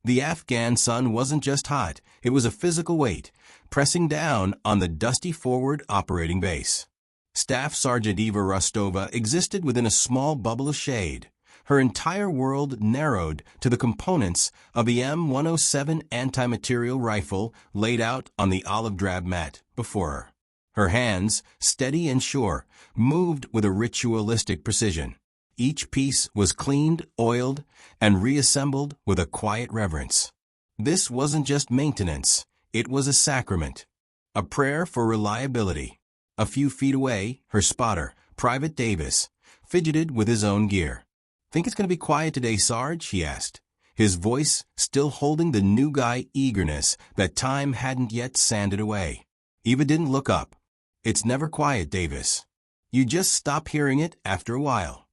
The Afghan sun wasn't just hot, it was a physical weight, pressing down on the dusty forward operating base. Staff Sergeant Eva Rostova existed within a small bubble of shade. Her entire world narrowed to the components of the M107 anti-material rifle laid out on the olive drab mat before her. Her hands, steady and sure, moved with a ritualistic precision. Each piece was cleaned, oiled, and reassembled with a quiet reverence. This wasn't just maintenance, it was a sacrament, a prayer for reliability. A few feet away, her spotter, Private Davis, fidgeted with his own gear. "Think it's going to be quiet today, Sarge?" he asked, his voice still holding the new guy eagerness that time hadn't yet sanded away. Eva didn't look up. "It's never quiet, Davis. You just stop hearing it after a while."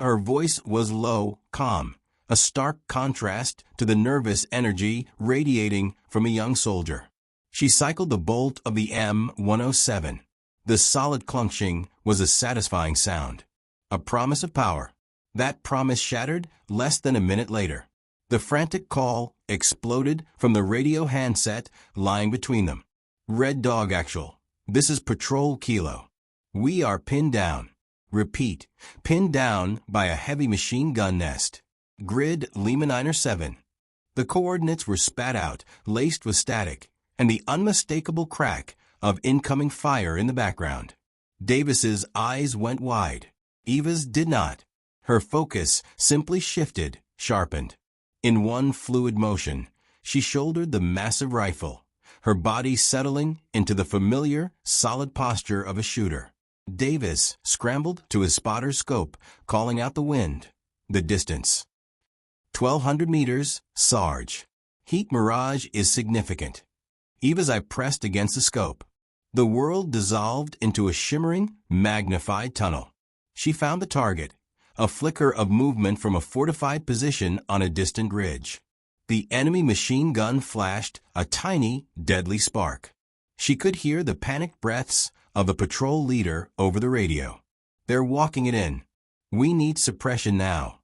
Her voice was low, calm, a stark contrast to the nervous energy radiating from a young soldier. She cycled the bolt of the M107. The solid clunking was a satisfying sound, a promise of power. That promise shattered less than a minute later. The frantic call exploded from the radio handset lying between them. "Red Dog Actual. This is Patrol Kilo. We are pinned down. Repeat, pinned down by a heavy machine gun nest. Grid Eliminations 7. The coordinates were spat out, laced with static, and the unmistakable crack of incoming fire in the background. Davis's eyes went wide. Eva's did not. Her focus simply shifted, sharpened. In one fluid motion, she shouldered the massive rifle, her body settling into the familiar, solid posture of a shooter. Davis scrambled to his spotter's scope, calling out the wind, the distance. 1,200 meters, Sarge. Heat mirage is significant. Eva's eye pressed against the scope. The world dissolved into a shimmering, magnified tunnel. She found the target, a flicker of movement from a fortified position on a distant ridge. The enemy machine gun flashed a tiny, deadly spark. She could hear the panicked breaths of the patrol leader over the radio. "They're walking it in. We need suppression now."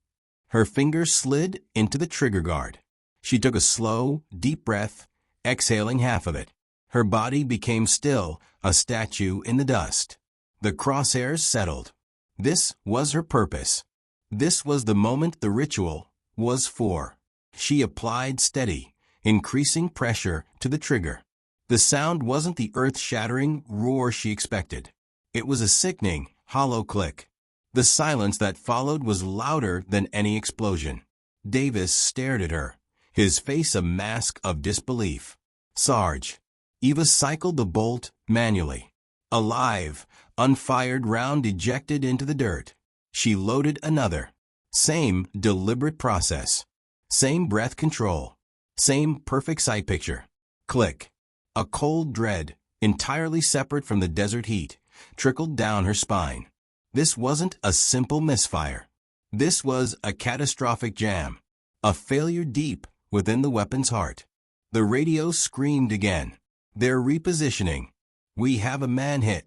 Her fingers slid into the trigger guard. She took a slow, deep breath, exhaling half of it. Her body became still, a statue in the dust. The crosshairs settled. This was her purpose. This was the moment the ritual was for. She applied steady, increasing pressure to the trigger. The sound wasn't the earth-shattering roar she expected. It was a sickening, hollow click. The silence that followed was louder than any explosion. Davis stared at her, his face a mask of disbelief. "Sarge." Eva cycled the bolt manually. A live, unfired round ejected into the dirt. She loaded another. Same deliberate process. Same breath control. Same perfect sight picture. Click. A cold dread, entirely separate from the desert heat, trickled down her spine. This wasn't a simple misfire. This was a catastrophic jam. A failure deep within the weapon's heart. The radio screamed again. "They're repositioning. We have a man hit."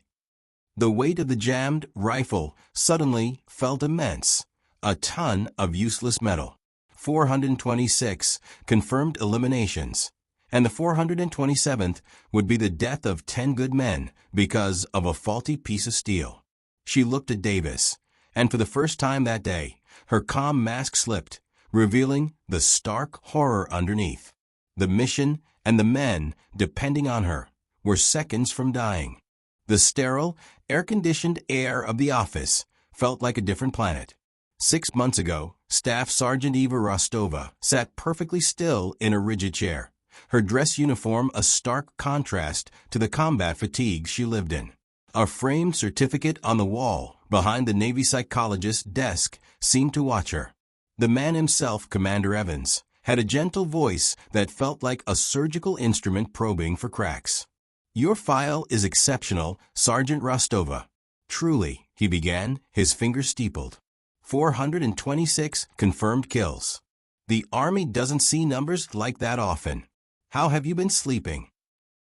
The weight of the jammed rifle suddenly felt immense. A ton of useless metal. 426 confirmed eliminations. And the 427th would be the death of 10 good men because of a faulty piece of steel. She looked at Davis, and for the first time that day, her calm mask slipped, revealing the stark horror underneath. The mission and the men depending on her were seconds from dying. The sterile, air-conditioned air of the office felt like a different planet. 6 months ago, Staff Sergeant Eva Rostova sat perfectly still in a rigid chair, her dress uniform a stark contrast to the combat fatigue she lived in. A framed certificate on the wall behind the Navy psychologist's desk seemed to watch her. The man himself, Commander Evans, had a gentle voice that felt like a surgical instrument probing for cracks. "Your file is exceptional, Sergeant Rostova." "Truly," he began, his fingers steepled. 426 confirmed kills. The Army doesn't see numbers like that often. How have you been sleeping?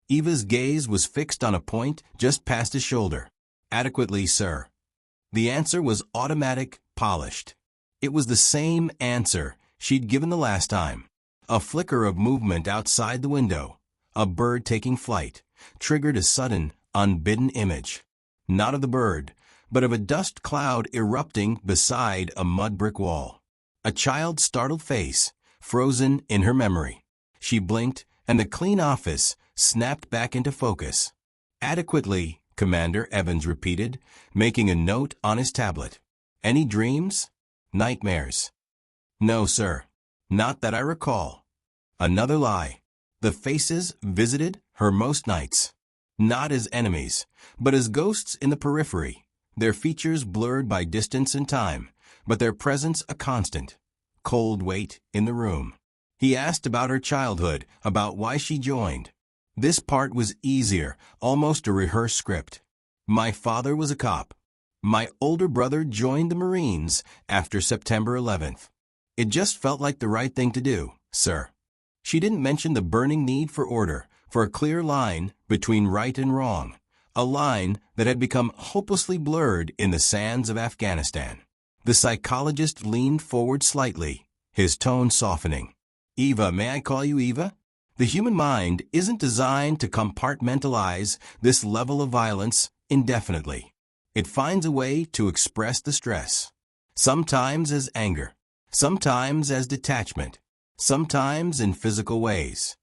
Eva's gaze was fixed on a point just past his shoulder. "Adequately, sir." The answer was automatic, polished. It was the same answer she'd given the last time. A flicker of movement outside the window, a bird taking flight, triggered a sudden, unbidden image. Not of the bird, but of a dust cloud erupting beside a mud brick wall. A child's startled face, frozen in her memory. She blinked, and the clean office snapped back into focus. "Adequately," Commander Evans repeated, making a note on his tablet. "Any dreams? Nightmares?" "No, sir. Not that I recall." Another lie. The faces visited her most nights. Not as enemies, but as ghosts in the periphery, their features blurred by distance and time, but their presence a constant. Cold weight in the room. He asked about her childhood, about why she joined. This part was easier, almost a rehearsed script. "My father was a cop. My older brother joined the Marines after September 11th. It just felt like the right thing to do, sir." She didn't mention the burning need for order, for a clear line between right and wrong, a line that had become hopelessly blurred in the sands of Afghanistan. The psychologist leaned forward slightly, his tone softening. "Eva, may I call you Eva? The human mind isn't designed to compartmentalize this level of violence indefinitely. It finds a way to express the stress, sometimes as anger, sometimes as detachment, sometimes in physical ways."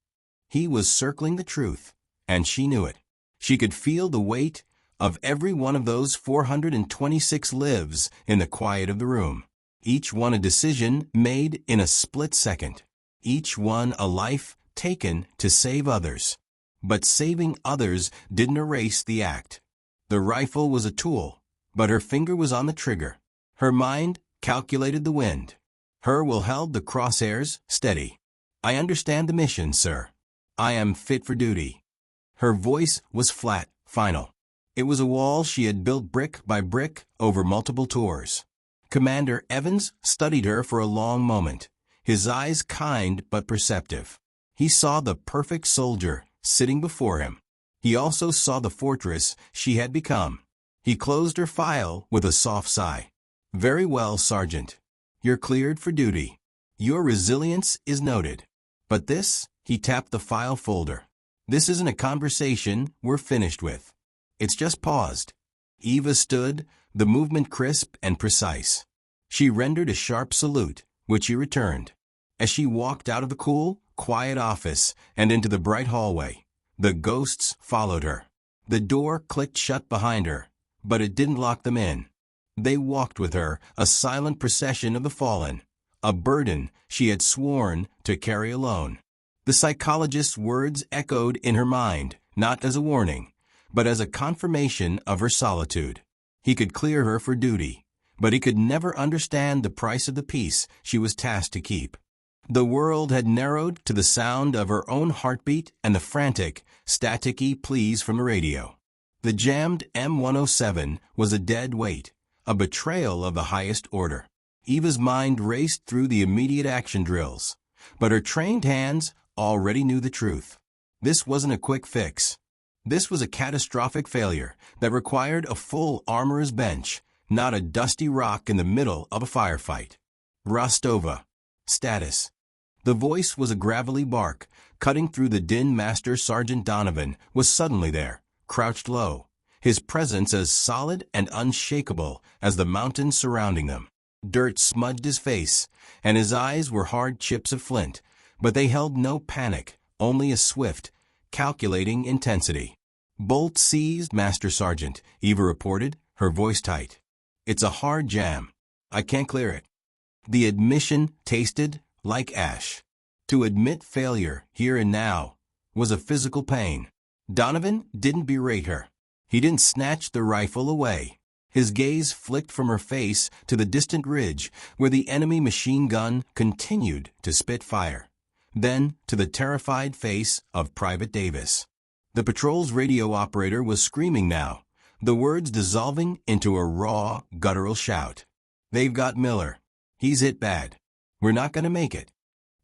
He was circling the truth, and she knew it. She could feel the weight of every one of those 426 lives in the quiet of the room. Each one a decision made in a split second. Each one a life taken to save others. But saving others didn't erase the act. The rifle was a tool, but her finger was on the trigger. Her mind calculated the wind. Her will held the crosshairs steady. "I understand the mission, sir. I am fit for duty." Her voice was flat, final. It was a wall she had built brick by brick over multiple tours. Commander Evans studied her for a long moment, his eyes kind but perceptive. He saw the perfect soldier sitting before him. He also saw the fortress she had become. He closed her file with a soft sigh. "Very well, Sergeant. You're cleared for duty. Your resilience is noted. But this," he tapped the file folder, "this isn't a conversation we're finished with. It's just paused." Eva stood, the movement crisp and precise. She rendered a sharp salute, which he returned. As she walked out of the cool, quiet office and into the bright hallway, the ghosts followed her. The door clicked shut behind her, but it didn't lock them in. They walked with her, a silent procession of the fallen, a burden she had sworn to carry alone. The psychologist's words echoed in her mind, not as a warning, but as a confirmation of her solitude. He could clear her for duty, but he could never understand the price of the peace she was tasked to keep. The world had narrowed to the sound of her own heartbeat and the frantic, staticky pleas from the radio. The jammed M107 was a dead weight, a betrayal of the highest order. Eva's mind raced through the immediate action drills, but her trained hands already knew the truth. This wasn't a quick fix. This was a catastrophic failure that required a full armorer's bench, not a dusty rock in the middle of a firefight. "Rostova. Status." The voice was a gravelly bark, cutting through the din. Master Sergeant Donovan was suddenly there, crouched low, his presence as solid and unshakable as the mountains surrounding them. Dirt smudged his face, and his eyes were hard chips of flint, but they held no panic, only a swift, calculating intensity. "Bolt seized, Master Sergeant," Eva reported, her voice tight. "It's a hard jam. I can't clear it." The admission tasted like ash. To admit failure, here and now, was a physical pain. Donovan didn't berate her. He didn't snatch the rifle away. His gaze flicked from her face to the distant ridge where the enemy machine gun continued to spit fire. Then to the terrified face of Private Davis. The patrol's radio operator was screaming now, the words dissolving into a raw, guttural shout. "They've got Miller. He's hit bad. We're not going to make it."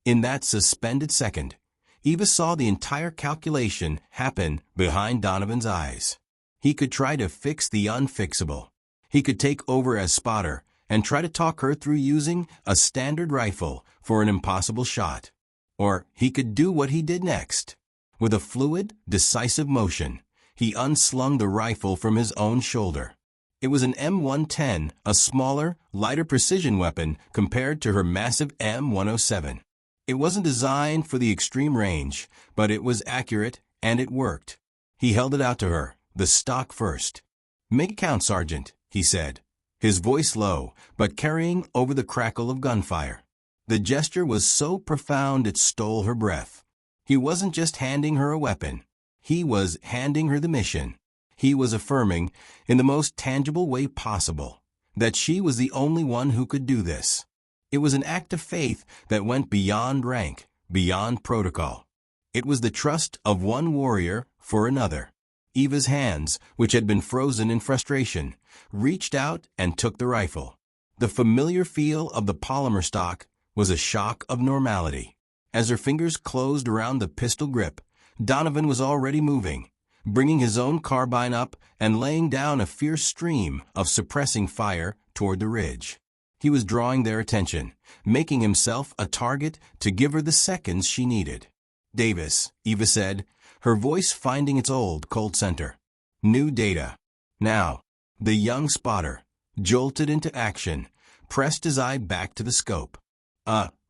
In that suspended second, Eva saw the entire calculation happen behind Donovan's eyes. He could try to fix the unfixable. He could take over as spotter and try to talk her through using a standard rifle for an impossible shot. Or he could do what he did next. With a fluid, decisive motion, he unslung the rifle from his own shoulder. It was an M110, a smaller, lighter precision weapon compared to her massive M107. It wasn't designed for the extreme range, but it was accurate, and it worked. He held it out to her, the stock first. "Make it count, Sergeant," he said, his voice low, but carrying over the crackle of gunfire. The gesture was so profound it stole her breath. He wasn't just handing her a weapon. He was handing her the mission. He was affirming, in the most tangible way possible, that she was the only one who could do this. It was an act of faith that went beyond rank, beyond protocol. It was the trust of one warrior for another. Eva's hands, which had been frozen in frustration, reached out and took the rifle. The familiar feel of the polymer stock was a shock of normality. As her fingers closed around the pistol grip, Donovan was already moving, bringing his own carbine up and laying down a fierce stream of suppressing fire toward the ridge. He was drawing their attention, making himself a target to give her the seconds she needed. "Davis," Eva said, her voice finding its old, cold center. "New data." Now, the young spotter, jolted into action, pressed his eye back to the scope.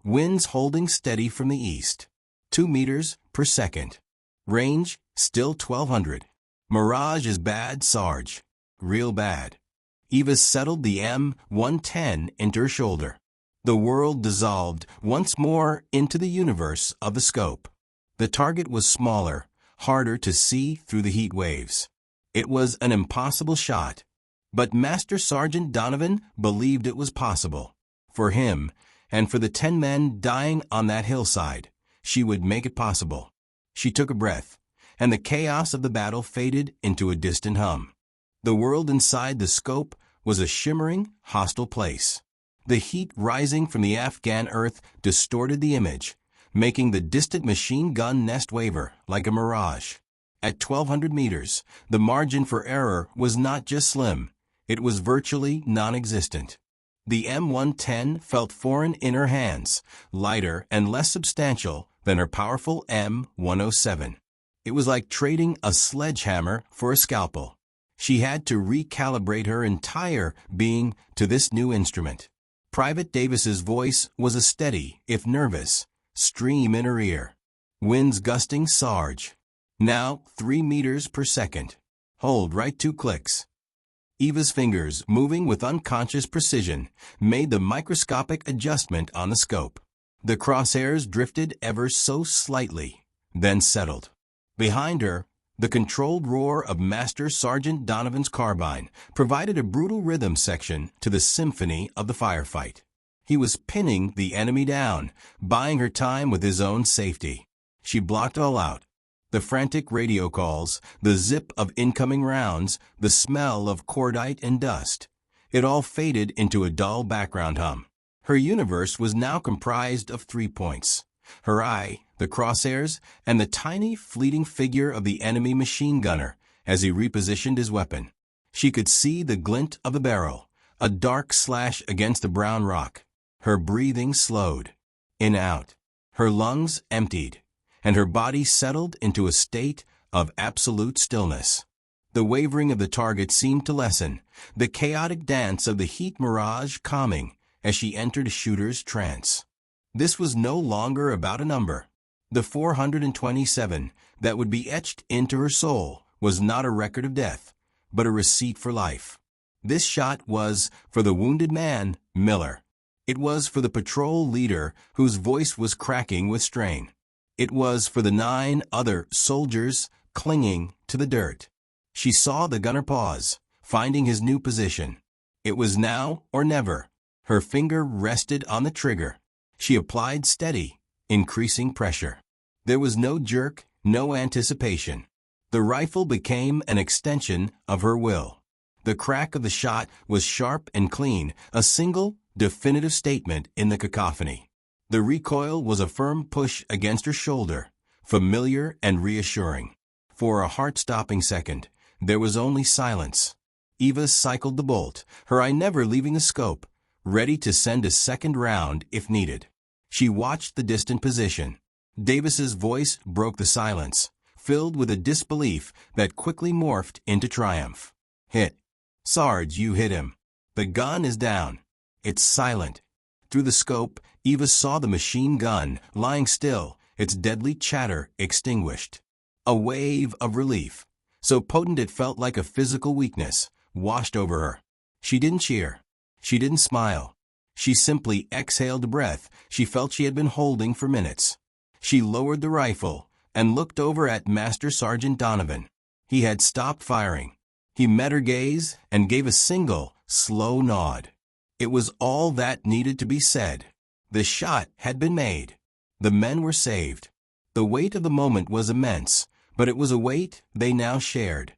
Winds holding steady from the east. 2 meters per second. Range, still 1,200. Mirage is bad, Sarge. Real bad. Eva settled the M110 into her shoulder. The world dissolved once more into the universe of the scope. The target was smaller, harder to see through the heat waves. It was an impossible shot. But Master Sergeant Donovan believed it was possible. For him, and for the 10 men dying on that hillside, she would make it possible. She took a breath, and the chaos of the battle faded into a distant hum. The world inside the scope was a shimmering, hostile place. The heat rising from the Afghan earth distorted the image, making the distant machine gun nest waver like a mirage. At 1,200 meters, the margin for error was not just slim, it was virtually non-existent. The M110 felt foreign in her hands, lighter and less substantial than her powerful M107. It was like trading a sledgehammer for a scalpel. She had to recalibrate her entire being to this new instrument. Private Davis's voice was a steady, if nervous, stream in her ear. "Winds gusting, Sarge. Now 3 meters per second. Hold right 2 clicks." Eva's fingers, moving with unconscious precision, made the microscopic adjustment on the scope. The crosshairs drifted ever so slightly, then settled. Behind her, the controlled roar of Master Sergeant Donovan's carbine provided a brutal rhythm section to the symphony of the firefight. He was pinning the enemy down, buying her time with his own safety. She blocked all out. The frantic radio calls, the zip of incoming rounds, the smell of cordite and dust. It all faded into a dull background hum. Her universe was now comprised of 3 points: her eye, the crosshairs, and the tiny, fleeting figure of the enemy machine gunner as he repositioned his weapon. She could see the glint of the barrel, a dark slash against the brown rock. Her breathing slowed. In-out. Her lungs emptied, and her body settled into a state of absolute stillness. The wavering of the target seemed to lessen, the chaotic dance of the heat mirage calming as she entered a shooter's trance. This was no longer about a number. The 427 that would be etched into her soul was not a record of death, but a receipt for life. This shot was for the wounded man, Miller. It was for the patrol leader whose voice was cracking with strain. It was for the 9 other soldiers clinging to the dirt. She saw the gunner pause, finding his new position. It was now or never. Her finger rested on the trigger. She applied steady, increasing pressure. There was no jerk, no anticipation. The rifle became an extension of her will. The crack of the shot was sharp and clean, a single, definitive statement in the cacophony. The recoil was a firm push against her shoulder, familiar and reassuring. For a heart-stopping second, there was only silence. Eva cycled the bolt, her eye never leaving the scope, ready to send a second round if needed. She watched the distant position. Davis's voice broke the silence, filled with a disbelief that quickly morphed into triumph. "Hit. Sarge, you hit him. The gun is down. It's silent." Through the scope, Eva saw the machine gun lying still, its deadly chatter extinguished. A wave of relief, so potent it felt like a physical weakness, washed over her. She didn't cheer. She didn't smile. She simply exhaled a breath she felt she had been holding for minutes. She lowered the rifle and looked over at Master Sergeant Donovan. He had stopped firing. He met her gaze and gave a single, slow nod. It was all that needed to be said. The shot had been made. The men were saved. The weight of the moment was immense, but it was a weight they now shared.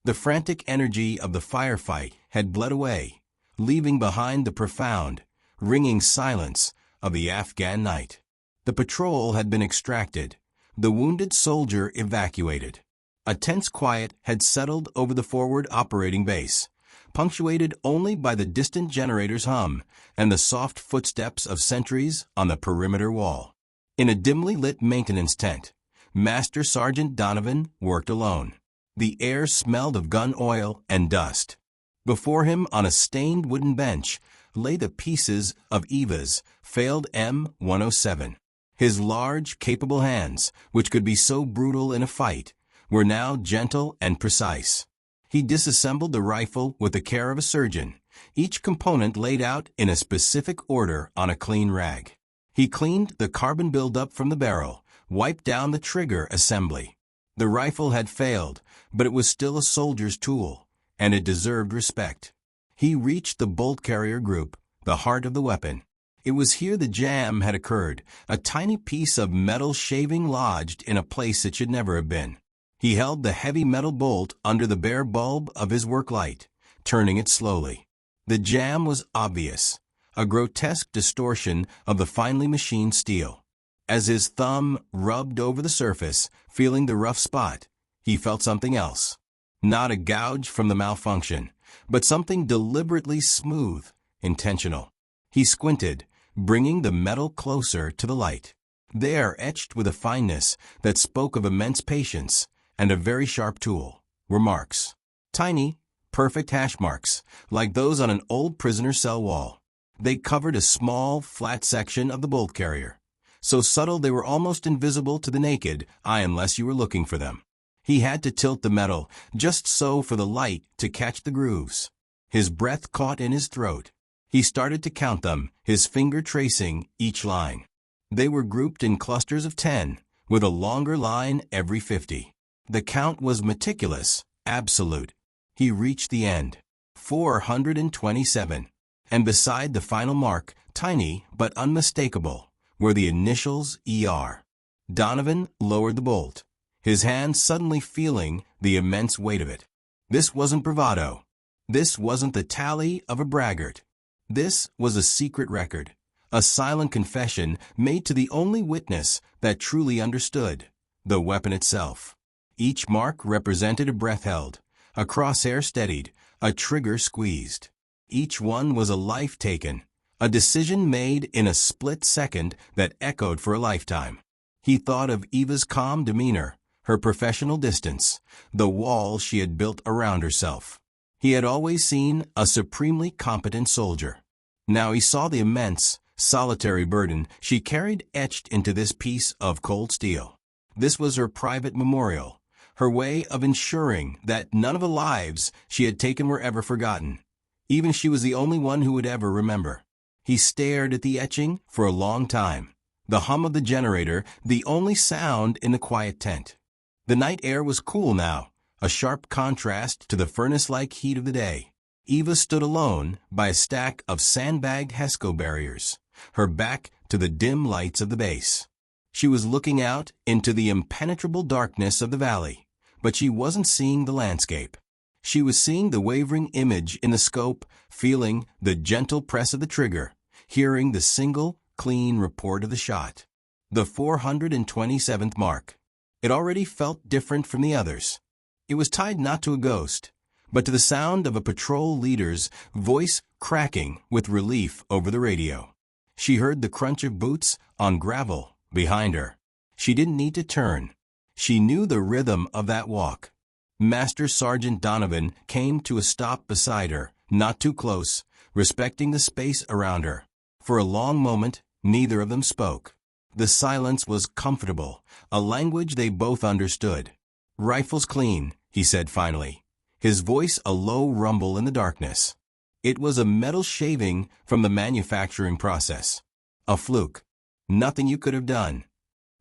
The frantic energy of the firefight had bled away, leaving behind the profound, ringing silence of the Afghan night. The patrol had been extracted, the wounded soldier evacuated. A tense quiet had settled over the forward operating base, punctuated only by the distant generator's hum and the soft footsteps of sentries on the perimeter wall. In a dimly lit maintenance tent, Master Sergeant Donovan worked alone. The air smelled of gun oil and dust. Before him, on a stained wooden bench, lay the pieces of Eva's failed M107. His large, capable hands, which could be so brutal in a fight, were now gentle and precise. He disassembled the rifle with the care of a surgeon, each component laid out in a specific order on a clean rag. He cleaned the carbon buildup from the barrel, wiped down the trigger assembly. The rifle had failed, but it was still a soldier's tool, and it deserved respect. He reached the bolt carrier group, the heart of the weapon. It was here the jam had occurred, a tiny piece of metal shaving lodged in a place it should never have been. He held the heavy metal bolt under the bare bulb of his work light, turning it slowly. The jam was obvious, a grotesque distortion of the finely machined steel. As his thumb rubbed over the surface, feeling the rough spot, he felt something else. Not a gouge from the malfunction, but something deliberately smooth, intentional. He squinted, bringing the metal closer to the light. There, etched with a fineness that spoke of immense patience and a very sharp tool, were marks. Tiny, perfect hash marks, like those on an old prisoner cell wall. They covered a small, flat section of the bolt carrier, so subtle they were almost invisible to the naked eye unless you were looking for them. He had to tilt the metal, just so for the light to catch the grooves. His breath caught in his throat. He started to count them, his finger tracing each line. They were grouped in clusters of 10, with a longer line every 50. The count was meticulous, absolute. He reached the end. 427. And beside the final mark, tiny but unmistakable, were the initials ER. Donovan lowered the bolt, his hand suddenly feeling the immense weight of it. This wasn't bravado. This wasn't the tally of a braggart. This was a secret record, a silent confession made to the only witness that truly understood, the weapon itself. Each mark represented a breath held, a crosshair steadied, a trigger squeezed. Each one was a life taken, a decision made in a split second that echoed for a lifetime. He thought of Eva's calm demeanor, her professional distance, the wall she had built around herself. He had always seen a supremely competent soldier. Now he saw the immense, solitary burden she carried etched into this piece of cold steel. This was her private memorial, her way of ensuring that none of the lives she had taken were ever forgotten. Even she was the only one who would ever remember. He stared at the etching for a long time, the hum of the generator the only sound in the quiet tent. The night air was cool now, a sharp contrast to the furnace-like heat of the day. Eva stood alone by a stack of sandbagged HESCO barriers, her back to the dim lights of the base. She was looking out into the impenetrable darkness of the valley, but she wasn't seeing the landscape. She was seeing the wavering image in the scope, feeling the gentle press of the trigger, hearing the single, clean report of the shot. The 427th mark. It already felt different from the others. It was tied not to a ghost, but to the sound of a patrol leader's voice cracking with relief over the radio. She heard the crunch of boots on gravel behind her. She didn't need to turn. She knew the rhythm of that walk. Master Sergeant Donovan came to a stop beside her, not too close, respecting the space around her. For a long moment, neither of them spoke. The silence was comfortable, a language they both understood. "Rifle's clean," he said finally, his voice a low rumble in the darkness. It was a metal shaving from the manufacturing process. A fluke. Nothing you could have done.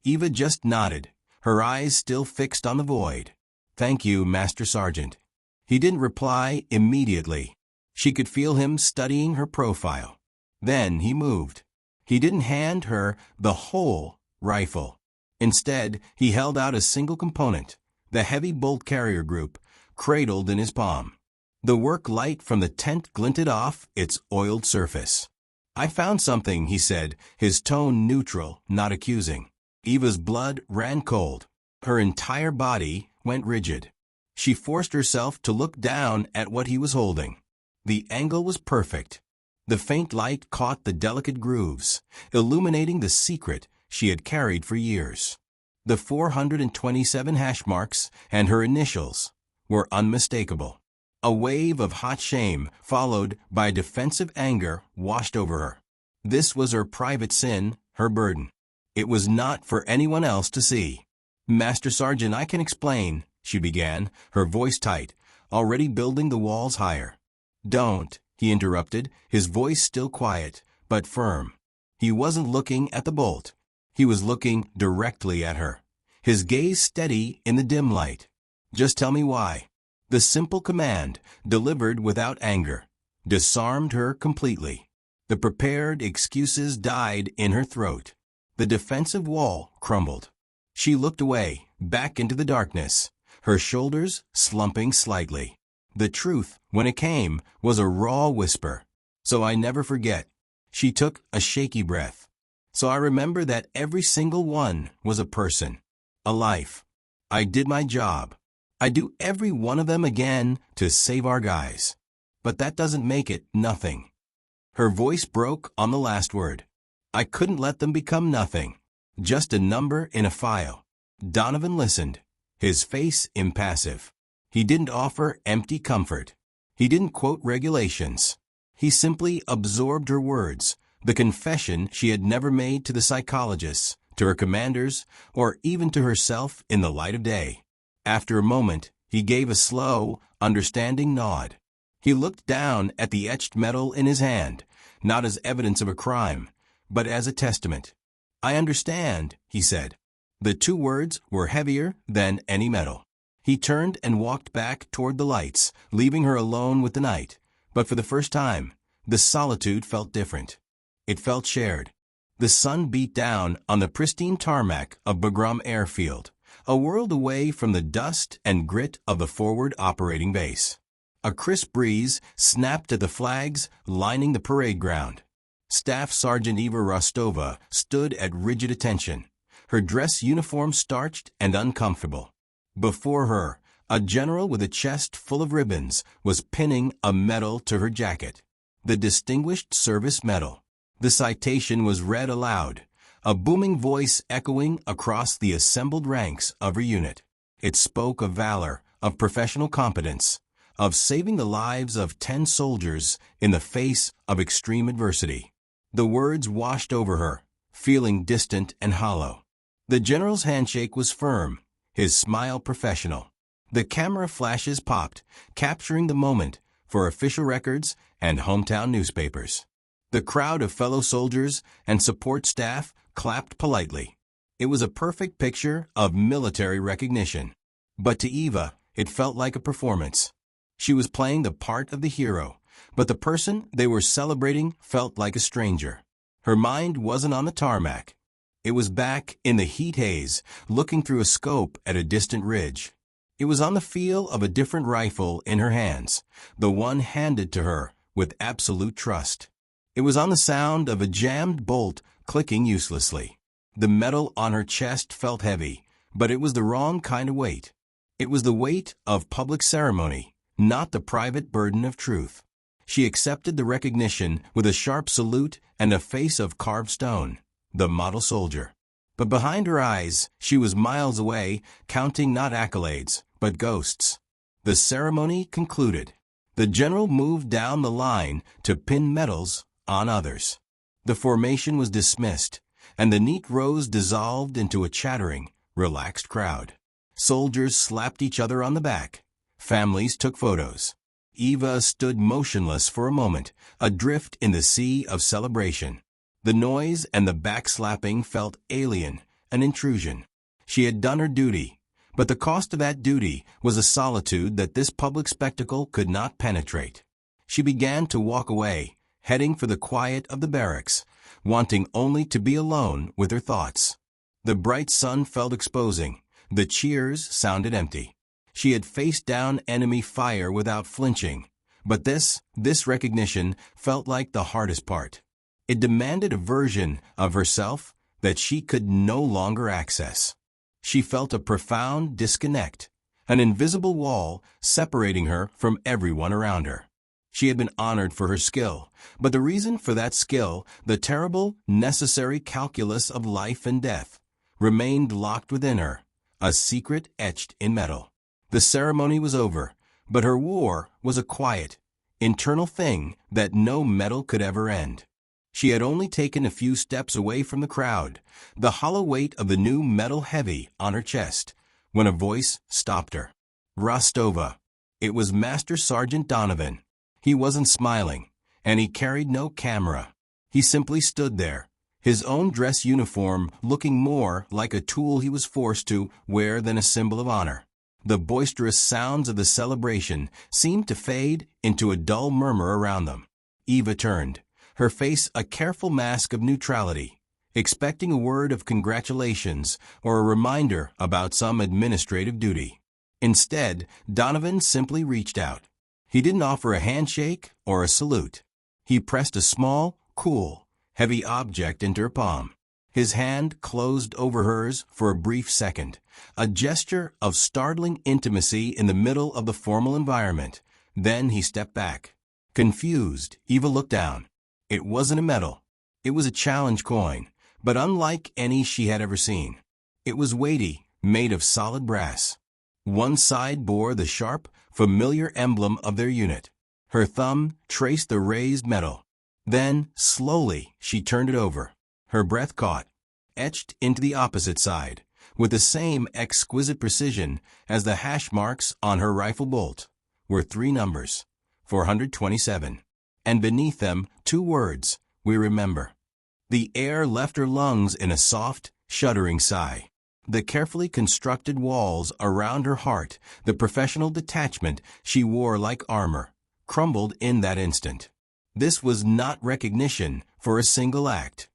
Eva just nodded, her eyes still fixed on the void. "Thank you, Master Sergeant." He didn't reply immediately. She could feel him studying her profile. Then he moved. He didn't hand her the whole rifle. Instead, he held out a single component, the heavy bolt carrier group, cradled in his palm. The work light from the tent glinted off its oiled surface. "I found something," he said, his tone neutral, not accusing. Eva's blood ran cold. Her entire body went rigid. She forced herself to look down at what he was holding. The angle was perfect. The faint light caught the delicate grooves, illuminating the secret she had carried for years. The 427 hash marks and her initials were unmistakable. A wave of hot shame, followed by defensive anger, washed over her. This was her private sin, her burden. It was not for anyone else to see. "Master Sergeant, I can explain," she began, her voice tight, already building the walls higher. "Don't," he interrupted, his voice still quiet, but firm. He wasn't looking at the bolt. He was looking directly at her, his gaze steady in the dim light. "Just tell me why." The simple command, delivered without anger, disarmed her completely. The prepared excuses died in her throat. The defensive wall crumbled. She looked away, back into the darkness, her shoulders slumping slightly. The truth, when it came, was a raw whisper. "So I never forget." She took a shaky breath. "So I remember that every single one was a person, a life. I did my job. I do every one of them again to save our guys. But that doesn't make it nothing." Her voice broke on the last word. "I couldn't let them become nothing. Just a number in a file." Donovan listened, his face impassive. He didn't offer empty comfort. He didn't quote regulations. He simply absorbed her words, the confession she had never made to the psychologists, to her commanders, or even to herself in the light of day. After a moment, he gave a slow, understanding nod. He looked down at the etched metal in his hand, not as evidence of a crime, but as a testament. "I understand," he said. The two words were heavier than any metal. He turned and walked back toward the lights, leaving her alone with the night. But for the first time, the solitude felt different. It felt shared. The sun beat down on the pristine tarmac of Bagram Airfield, a world away from the dust and grit of the forward operating base. A crisp breeze snapped at the flags lining the parade ground. Staff Sergeant Eva Rostova stood at rigid attention, her dress uniform starched and uncomfortable. Before her, a general with a chest full of ribbons was pinning a medal to her jacket, the Distinguished Service Medal. The citation was read aloud, a booming voice echoing across the assembled ranks of her unit. It spoke of valor, of professional competence, of saving the lives of 10 soldiers in the face of extreme adversity. The words washed over her, feeling distant and hollow. The general's handshake was firm, his smile professional. The camera flashes popped, capturing the moment for official records and hometown newspapers. The crowd of fellow soldiers and support staff clapped politely. It was a perfect picture of military recognition. But to Eva, it felt like a performance. She was playing the part of the hero, but the person they were celebrating felt like a stranger. Her mind wasn't on the tarmac. It was back in the heat haze, looking through a scope at a distant ridge. It was on the feel of a different rifle in her hands, the one handed to her with absolute trust. It was on the sound of a jammed bolt clicking uselessly. The metal on her chest felt heavy, but it was the wrong kind of weight. It was the weight of public ceremony, not the private burden of truth. She accepted the recognition with a sharp salute and a face of carved stone, the model soldier. But behind her eyes, she was miles away, counting not accolades, but ghosts. The ceremony concluded. The general moved down the line to pin medals on others. The formation was dismissed, and the neat rows dissolved into a chattering, relaxed crowd. Soldiers slapped each other on the back. Families took photos. Eva stood motionless for a moment, adrift in the sea of celebration. The noise and the backslapping felt alien, an intrusion. She had done her duty, but the cost of that duty was a solitude that this public spectacle could not penetrate. She began to walk away, heading for the quiet of the barracks, wanting only to be alone with her thoughts. The bright sun felt exposing. The cheers sounded empty. She had faced down enemy fire without flinching, but this recognition felt like the hardest part. It demanded a version of herself that she could no longer access. She felt a profound disconnect, an invisible wall separating her from everyone around her. She had been honored for her skill, but the reason for that skill, the terrible, necessary calculus of life and death, remained locked within her, a secret etched in metal. The ceremony was over, but her war was a quiet, internal thing that no metal could ever end. She had only taken a few steps away from the crowd, the hollow weight of the new metal heavy on her chest, when a voice stopped her. Rostova. It was Master Sergeant Donovan. He wasn't smiling, and he carried no camera. He simply stood there, his own dress uniform looking more like a tool he was forced to wear than a symbol of honor. The boisterous sounds of the celebration seemed to fade into a dull murmur around them. Eva turned, her face a careful mask of neutrality, expecting a word of congratulations or a reminder about some administrative duty. Instead, Donovan simply reached out. He didn't offer a handshake or a salute. He pressed a small, cool, heavy object into her palm. His hand closed over hers for a brief second, a gesture of startling intimacy in the middle of the formal environment. Then he stepped back. Confused, Eva looked down. It wasn't a medal. It was a challenge coin, but unlike any she had ever seen. It was weighty, made of solid brass. One side bore the sharp, familiar emblem of their unit. Her thumb traced the raised metal. Then, slowly, she turned it over. Her breath caught, etched into the opposite side, with the same exquisite precision as the hash marks on her rifle bolt, were 3 numbers, 427, and beneath them 2 words, "We remember." The air left her lungs in a soft, shuddering sigh. The carefully constructed walls around her heart, the professional detachment she wore like armor, crumbled in that instant. This was not recognition for a single act.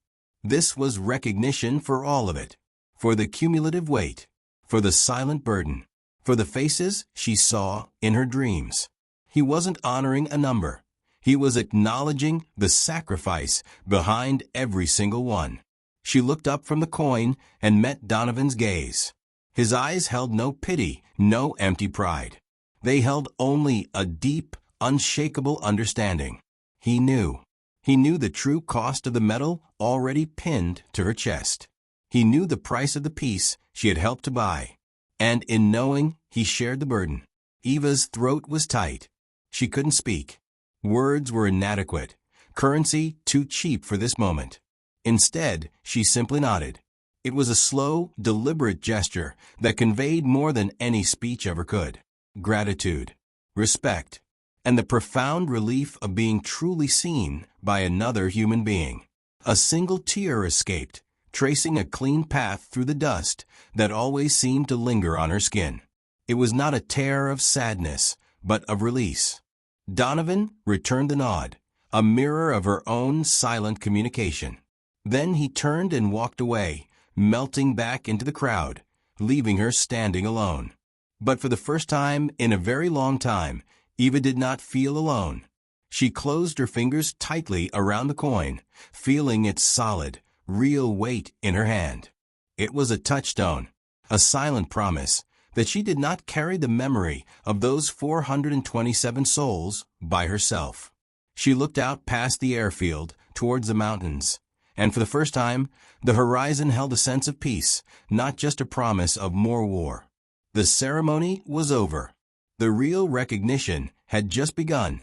This was recognition for all of it, for the cumulative weight, for the silent burden, for the faces she saw in her dreams. He wasn't honoring a number. He was acknowledging the sacrifice behind every single one. She looked up from the coin and met Donovan's gaze. His eyes held no pity, no empty pride. They held only a deep, unshakable understanding. He knew. He knew the true cost of the medal already pinned to her chest. He knew the price of the peace she had helped to buy. And in knowing, he shared the burden. Eva's throat was tight. She couldn't speak. Words were inadequate, currency too cheap for this moment. Instead, she simply nodded. It was a slow, deliberate gesture that conveyed more than any speech ever could. Gratitude, respect, and the profound relief of being truly seen by another human being. A single tear escaped, tracing a clean path through the dust that always seemed to linger on her skin. It was not a tear of sadness, but of release. Donovan returned the nod, a mirror of her own silent communication. Then he turned and walked away, melting back into the crowd, leaving her standing alone. But for the first time in a very long time, Eva did not feel alone. She closed her fingers tightly around the coin, feeling its solid, real weight in her hand. It was a touchstone, a silent promise that she did not carry the memory of those 427 souls by herself. She looked out past the airfield towards the mountains, And for the first time, the horizon held a sense of peace, not just a promise of more war. The ceremony was over. The real recognition had just begun.